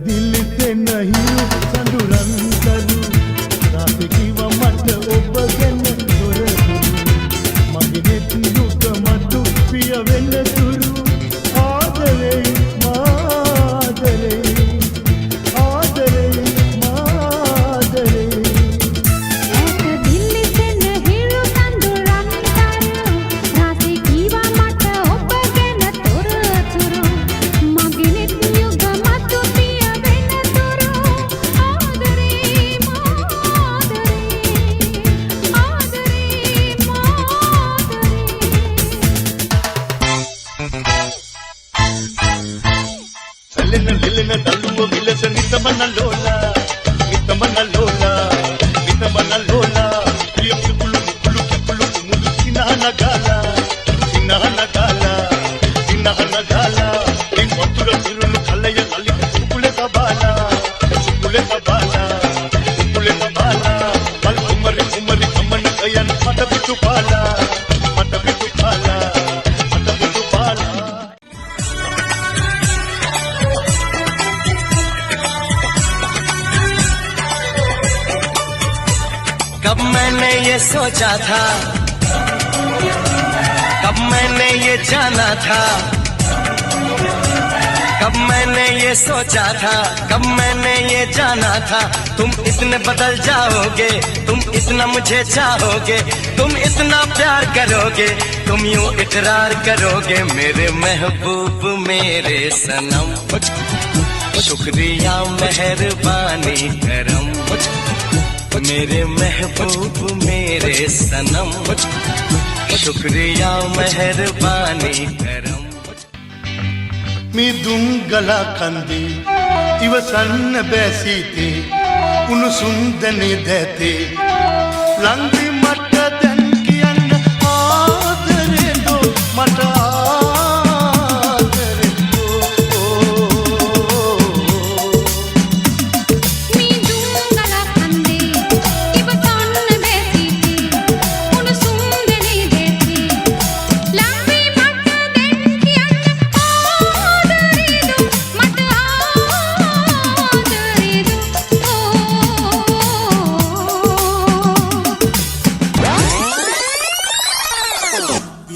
दिल से नहीं संदुरन करू रात किव मत ඔබ ගැන දොරතුරු මගේ නෙත් යුග මතු පිය වෙන තුරු ආදරේ මාදරේ ආදරේ මාදරේ ऐत दिल से नहीं संदुरन करू रात किव मत ඔබ ගැන දොරතුරු මගේ නෙත් යුග මතු පිය වෙන තුරු ආදරේ මාදරේ ආදරේ සැලෙන දෙලෙන දළුව විලස නිතමන ලෝලා නිතමන ලෝලා නිතමන ලෝලා ප්‍රිය කුළු කුළු කුළු මුදු සිනහන ගාලා සිනහන ගාලා සිනහන ගාලා එන් වතුර පිරුණු කලය ලලි කුකුලේ සබාලා කුකුලේ සබාලා කුකුලේ සබාලා බල් කුමරි කුමරි කමන කයන් මට පිටු පාලා මට පිටු පාලා මට පිටු පාලා कब मैंने ये सोचा था कब मैंने ये जाना था कब मैंने ये सोचा था कब मैंने ये जाना था तुम इतने बदल जाओगे तुम इतना मुझे चाहोगे तुम इतना प्यार करोगे तुम यूं इकरार करोगे मेरे महबूब मेरे सनम शुक्रिया मेहरबानी करम मेरे महबूब मेरे सनम शुक्रिया मेहरबानी करम මිදුම් ගලා කන්දේ ඉවසන්න බැසීතේ උණුසුම් දැනේ දැතේ ලංදි මට දැන් කියන්න ආදරේ දෝ මට ආදරේ දෝ මිදුංගලා කන්දේ ඉවසන්න බැසීතේ උණුසුම් දැනේ දැතේ ලංවි මට දැන් කියන්න ආදරේ දෝ මට ආදරේ දෝ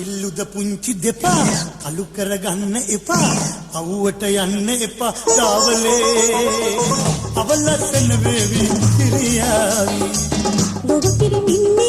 ඉල්ලුද පුංචි දෙපා අලු කරගන්න එපා අවුවට යන්න එපා දාවලේ අවලස්සන වේවි සිරියාවි බොරු කිරි මින්නේ